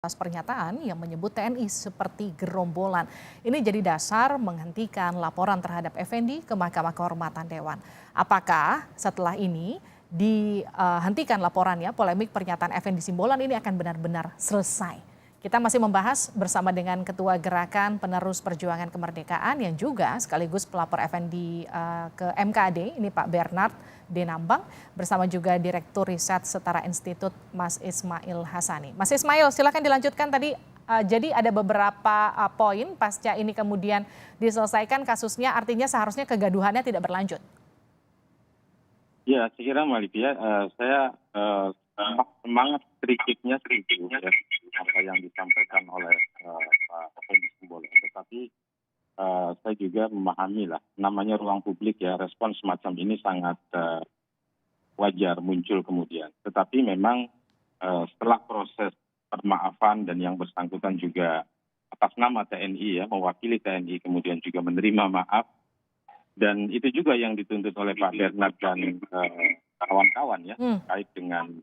Atas pernyataan yang menyebut TNI seperti gerombolan. Ini jadi dasar menghentikan laporan terhadap Effendi ke Mahkamah Kehormatan Dewan. Apakah setelah ini dihentikan laporannya, polemik pernyataan Effendi Simbolon ini akan benar-benar selesai? Kita masih membahas bersama dengan Ketua Gerakan Penerus Perjuangan Kemerdekaan yang juga sekaligus pelapor Effendi ke MKAD, ini Pak Bernard Denambang, bersama juga Direktur Riset Setara Institut Mas Ismail Hassani. Mas Ismail, silakan dilanjutkan tadi. Jadi ada beberapa poin pasca ini kemudian diselesaikan kasusnya, artinya seharusnya kegaduhannya tidak berlanjut. Ya, saya kira Mbak Livia, saya semangat kritiknya setuju ya, apa yang disampaikan oleh Pak Effendi Simbolon. Tetapi saya juga memahami lah, namanya ruang publik ya, respon semacam ini sangat wajar muncul kemudian. Tetapi memang setelah proses permaafan dan yang bersangkutan juga atas nama TNI ya, mewakili TNI kemudian juga menerima maaf, dan itu juga yang dituntut oleh Pak Bernard dan kawan-kawan ya, terkait dengan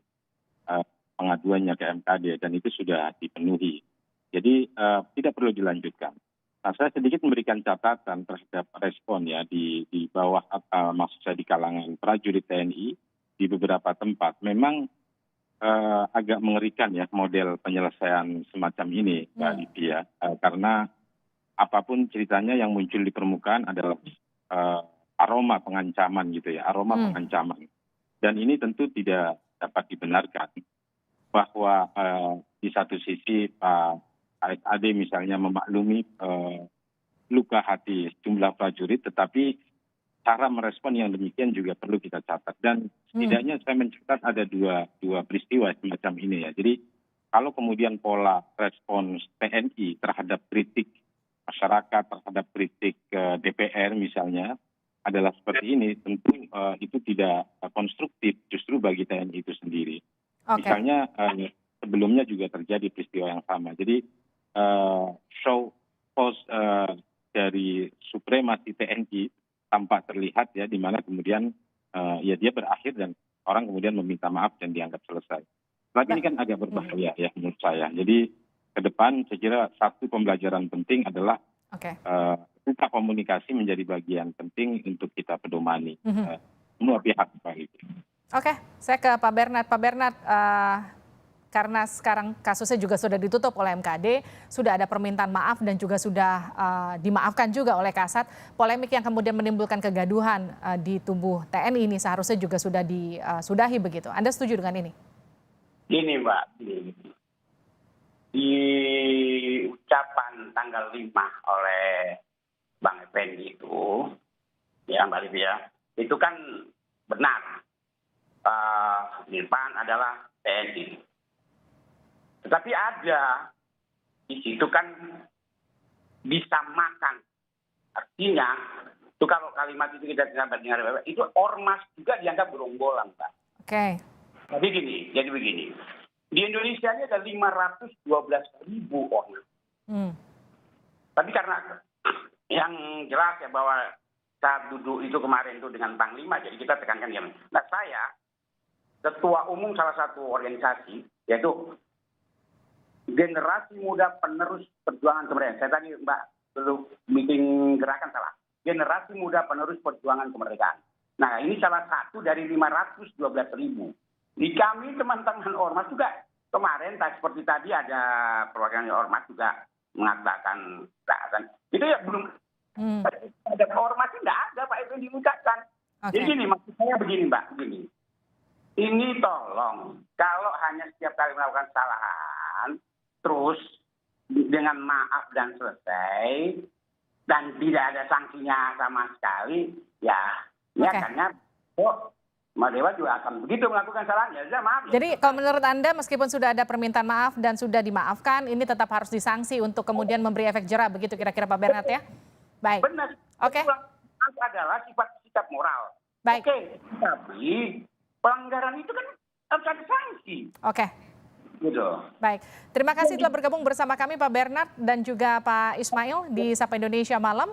pengaduannya ke MKD, dan itu sudah dipenuhi. Jadi tidak perlu dilanjutkan. Nah, saya sedikit memberikan catatan terhadap respon ya di bawah, maksud saya di kalangan prajurit TNI di beberapa tempat. Memang agak mengerikan ya model penyelesaian semacam ini, Mbak Livia, karena apapun ceritanya yang muncul di permukaan adalah aroma pengancaman gitu ya, aroma pengancaman. Dan ini tentu tidak dapat dibenarkan bahwa di satu sisi Pak ASAD misalnya memaklumi luka hati sejumlah prajurit, tetapi cara merespon yang demikian juga perlu kita catat. Dan setidaknya saya mencatat ada dua peristiwa semacam ini ya. Jadi kalau kemudian pola respons TNI terhadap kritik masyarakat, terhadap kritik DPR misalnya adalah seperti ini, tentu itu tidak konstruktif justru bagi TNI itu sendiri. Misalnya sebelumnya juga terjadi peristiwa yang sama. Jadi show post dari supremasi TNI tampak terlihat ya, di mana kemudian ya dia berakhir dan orang kemudian meminta maaf dan dianggap selesai. Tapi ini kan agak berbahaya ya menurut saya. Jadi ke depan saya kira satu pembelajaran penting adalah kita komunikasi menjadi bagian penting untuk kita pedomani semua pihak. Oke, saya ke Pak Bernard. Pak Bernard, karena sekarang kasusnya juga sudah ditutup oleh MKD, sudah ada permintaan maaf dan juga sudah dimaafkan juga oleh Kasat. Polemik yang kemudian menimbulkan kegaduhan di tubuh TNI ini seharusnya juga sudah disudahi begitu. Anda setuju dengan ini? Gini Mbak, di ucapan tanggal 5 oleh Bang Effendi itu, ya Mbak Livia, itu kan benar. Irfan adalah TNI. Tetapi ada di situ kan disamakan. Artinya, itu kalau kalimat itu kita dengar, itu ormas juga dianggap gerombolan, Pak. Oke. Jadi begini. Di Indonesia ini ada 512.000 ormas. Tapi karena yang jelas ya bahwa saat duduk itu kemarin itu dengan Panglima, jadi kita tekankan yang. Nah, saya ketua umum salah satu organisasi, yaitu Generasi Muda Penerus Perjuangan Kemerdekaan. Saya tadi Mbak belum meeting gerakan salah. Generasi Muda Penerus Perjuangan Kemerdekaan. Nah, ini salah satu dari 512.000. Di kami teman-teman ormas juga kemarin seperti tadi ada perwakilan ormas juga mengatakan itu ya belum ada ormas tidak ada Pak itu diucapkan. Jadi gini, maksud saya begini Mbak, begini. Ini tolong kalau hanya setiap kali melakukan kesalahan terus dengan maaf dan selesai dan tidak ada sanksinya sama sekali, ya karena Dewa juga akan begitu melakukan kesalahan, ya maaf. Jadi kalau menurut Anda meskipun sudah ada permintaan maaf dan sudah dimaafkan, ini tetap harus disanksi untuk kemudian memberi efek jera, begitu kira-kira Pak Bernard ya? Baik. Benar. Oke. Itu adalah sikap moral. Baik. Oke, tapi pelanggaran itu kan harus ada sanksi. Oke. Gitu. Baik, terima kasih telah bergabung bersama kami Pak Bernard dan juga Pak Ismail di Sapa Indonesia Malam.